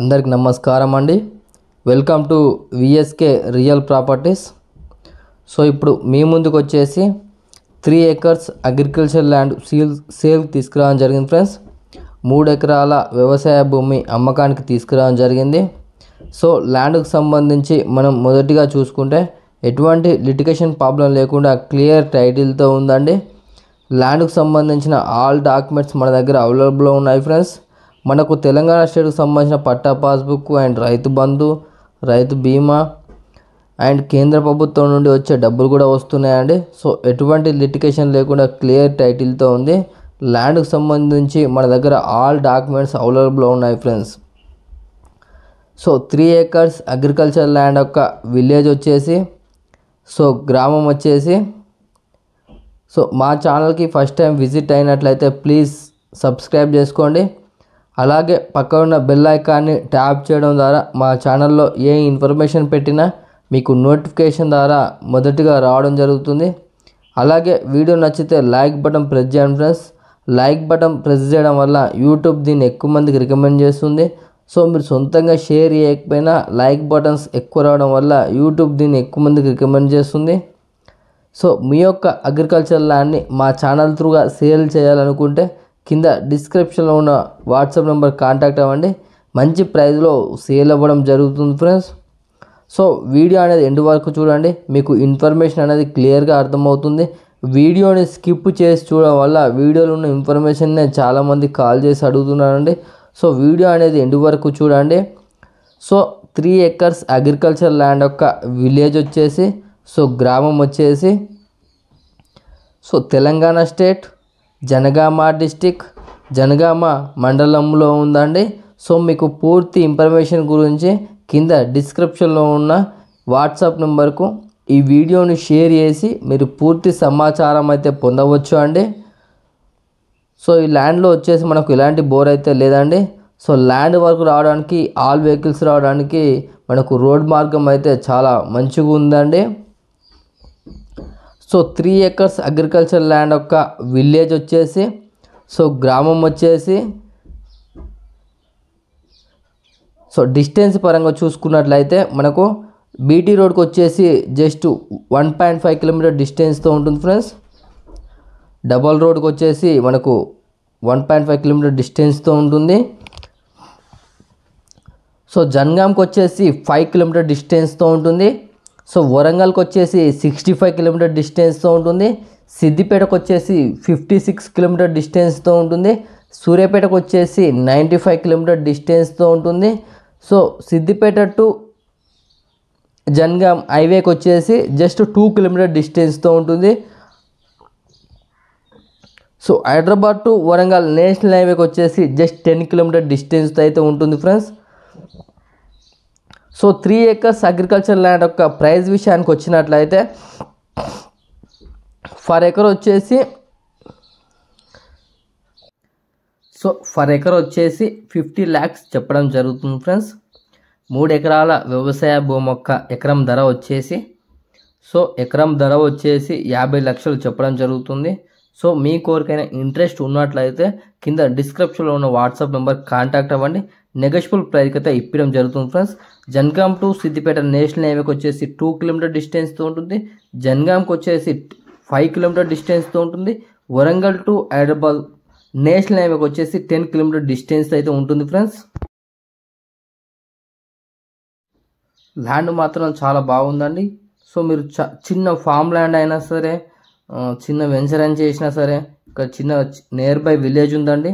అందరికి నమస్కారం అండి. Welcome to VSK real properties. So ఇప్పుడు మీ ముందుకు వచ్చేసి 3 acres అగ్రికల్చర్ ల్యాండ్ సేల్ తీసుకురావడం జరిగింది ఫ్రెండ్స్. 3 ఎకరాల వ్యవసాయ భూమి అమ్మకానికి తీసుకురావడం జరిగింది. సో ల్యాండ్కు సంబంధించి మనం మొదటిగా చూసుకుంటే ఎటువంటి లిటిగేషన్ ప్రాబ్లం లేకుండా క్లియర్ టైటిల్తో ఉందండి. ల్యాండ్కు సంబంధించిన ఆల్ డాక్యుమెంట్స్ మన దగ్గర అవైలబుల్లో ఉన్నాయి ఫ్రెండ్స్. మనకు తెలంగాణ స్టేట్కు సంబంధించిన పట్టా పాస్బుక్ అండ్ రైతు బంధు, రైతు బీమా అండ్ కేంద్ర ప్రభుత్వం నుండి వచ్చే డబ్బులు కూడా వస్తున్నాయండి. సో ఎటువంటి లిటిగేషన్ లేకుండా క్లియర్ టైటిల్తో ఉంది. ల్యాండ్కు సంబంధించి మన దగ్గర ఆల్ డాక్యుమెంట్స్ అవైలబుల్లో ఉన్నాయి friends. So 3 acres agriculture land యొక్క విలేజ్ వచ్చేసి, సో గ్రామం వచ్చేసి, సో మా ఛానల్కి ఫస్ట్ టైం విజిట్ అయినట్లయితే ప్లీజ్ సబ్స్క్రైబ్ చేసుకోండి. అలాగే పక్కన ఉన్న బెల్ ఐకాన్ని ట్యాప్ చేయడం ద్వారా మా ఛానల్లో ఏ ఇన్ఫర్మేషన్ పెట్టినా మీకు నోటిఫికేషన్ ద్వారా మొదటిగా రావడం జరుగుతుంది. అలాగే వీడియో నచ్చితే లైక్ బటన్ ప్రెస్ చేయండి ఫ్రెండ్స్. లైక్ బటన్ ప్రెస్ చేయడం వల్ల యూట్యూబ్ దీన్ని ఎక్కువ మందికి రికమెండ్ చేస్తుంది. సో మీరు సొంతంగా షేర్ చేయకపోయినా లైక్ బటన్స్ ఎక్కువ రావడం వల్ల యూట్యూబ్ దీన్ని ఎక్కువ మందికి రికమెండ్ చేస్తుంది. సో మీ యొక్క అగ్రికల్చర్ ల్యాండ్ని మా ఛానల్ త్రూగా సేల్ చేయాలనుకుంటే కింద డిస్క్రిప్షన్లో ఉన్న వాట్సాప్ నెంబర్ కాంటాక్ట్ అవ్వండి. మంచి ప్రైస్లో సేల్ అవ్వడం జరుగుతుంది ఫ్రెండ్స్. సో వీడియో అనేది ఎండ్ వరకు చూడండి, మీకు ఇన్ఫర్మేషన్ అనేది క్లియర్గా అర్థమవుతుంది. వీడియోని స్కిప్ చేసి చూడడం వల్ల వీడియోలో ఉన్న ఇన్ఫర్మేషన్నే చాలామంది కాల్ చేసి అడుగుతున్నారండి. సో వీడియో అనేది ఎండ్ వరకు చూడండి. సో 3 acres అగ్రికల్చర్ ల్యాండ్ యొక్క విలేజ్ వచ్చేసి, సో గ్రామం వచ్చేసి, so Telangana state Jangaon district, Jangaon మండలంలో ఉందండి. సో మీకు పూర్తి ఇన్ఫర్మేషన్ గురించి కింద డిస్క్రిప్షన్లో ఉన్న వాట్సాప్ నెంబర్కు ఈ వీడియోని షేర్ చేసి మీరు పూర్తి సమాచారం అయితే పొందవచ్చు అండి. సో ఈ ల్యాండ్లో వచ్చేసి మనకు ఎలాంటి బోర్ అయితే లేదండి. సో ల్యాండ్ వరకు రావడానికి, ఆల్ వెహికల్స్ రావడానికి మనకు రోడ్ మార్గం అయితే చాలా మంచిగా ఉందండి. సో 3 acres అగ్రికల్చర్ ల్యాండ్ యొక్క విలేజ్ వచ్చేసి, సో గ్రామం వచ్చేసి, సో డిస్టెన్స్ పరంగా చూసుకున్నట్లయితే మనకు బీటీ రోడ్కి వచ్చేసి జస్ట్ 1.5 కిలోమీటర్ డిస్టెన్స్తో ఉంటుంది ఫ్రెండ్స్. డబల్ రోడ్కి వచ్చేసి మనకు 1.5 కిలోమీటర్ డిస్టెన్స్తో ఉంటుంది. సో జన్గాంకి వచ్చేసి 5 కిలోమీటర్ డిస్టెన్స్తో ఉంటుంది. సో వరంగల్కి వచ్చేసి 65 కిలోమీటర్ డిస్టెన్స్తో ఉంటుంది. సిద్దిపేటకు వచ్చేసి 56 కిలోమీటర్ డిస్టెన్స్తో ఉంటుంది. సూర్యాపేటకు వచ్చేసి 95 కిలోమీటర్ డిస్టెన్స్తో ఉంటుంది. సో సిద్దిపేట టు జన్గాం హైవేకి వచ్చేసి జస్ట్ 2 కిలోమీటర్ డిస్టెన్స్తో ఉంటుంది. So Hyderabad to Warangal national హైవేకి వచ్చేసి జస్ట్ 10 కిలోమీటర్ డిస్టెన్స్తో అయితే ఉంటుంది friends. So 3 acres agriculture land యొక్క ప్రైస్ విషయానికి వచ్చినట్లయితే ఫర్ ఎకర్ వచ్చేసి 50 lakhs చెప్పడం జరుగుతుంది ఫ్రెండ్స్. 3 ఎకరాల వ్యవసాయ భూమి యొక్క ఎకరం ధర వచ్చేసి, సో ఎకరం ధర వచ్చేసి 50 లక్షలు చెప్పడం జరుగుతుంది. సో మీ కోరికైనా ఇంట్రెస్ట్ ఉన్నట్లయితే కింద డిస్క్రిప్షన్లో ఉన్న వాట్సాప్ నెంబర్ కాంటాక్ట్ అవ్వండి. నెగోషియబుల్ ప్రైస్కి అయితే ఇప్పడం జరుగుతుంది friends. Jangaon to Siddipet national హైవేకి వచ్చేసి 2 కిలోమీటర్ డిస్టెన్స్తో ఉంటుంది. జన్గాంకి వచ్చేసి 5 కిలోమీటర్ డిస్టెన్స్తో ఉంటుంది. వరంగల్ టు హైదరాబాద్ నేషనల్ హైవేకి వచ్చేసి 10 కిలోమీటర్ డిస్టెన్స్ అయితే ఉంటుంది ఫ్రెండ్స్. ల్యాండ్ మాత్రం చాలా బాగుందండి. సో మీరు చిన్న ఫామ్ ల్యాండ్ అయినా సరే, చిన్న వెంచర్ అని చేసినా సరే, ఇక్కడ చిన్న నియర్ బై విలేజ్ ఉందండి.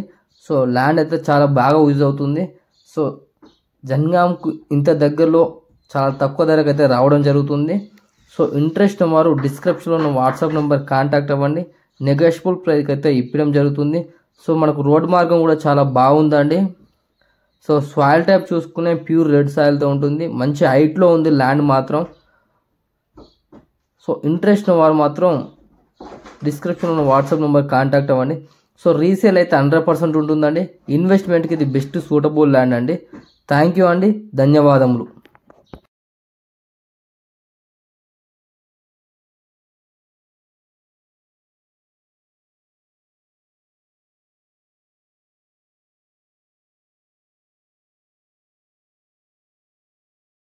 సో ల్యాండ్ అయితే చాలా బాగా యూజ్ అవుతుంది. సో జన్గాంకు ఇంత దగ్గరలో చాలా తక్కువ ధరకు అయితే రావడం జరుగుతుంది. సో ఇంట్రెస్ట్ వారు డిస్క్రిప్షన్లో ఉన్న వాట్సాప్ నెంబర్ కాంటాక్ట్ అవ్వండి. నెగోషియబుల్ ప్రైస్కి అయితే ఇప్పడం జరుగుతుంది. సో మనకు రోడ్ మార్గం కూడా చాలా బాగుందండి. సో సాయిల్ టైప్ చూసుకునే ప్యూర్ రెడ్ సాయిల్తో ఉంటుంది. మంచి హైట్లో ఉంది ల్యాండ్ మాత్రం. సో ఇంట్రెస్ట్ వారు మాత్రం డిస్క్రిప్షన్లో ఉన్న వాట్సాప్ నెంబర్ కాంటాక్ట్ అవ్వండి. సో రీసేల్ అయితే 100% ఉంటుందండి. ఇన్వెస్ట్మెంట్కి ఇది బెస్ట్ సూటబుల్ ల్యాండ్ అండి. థ్యాంక్ యూ అండి, ధన్యవాదములు.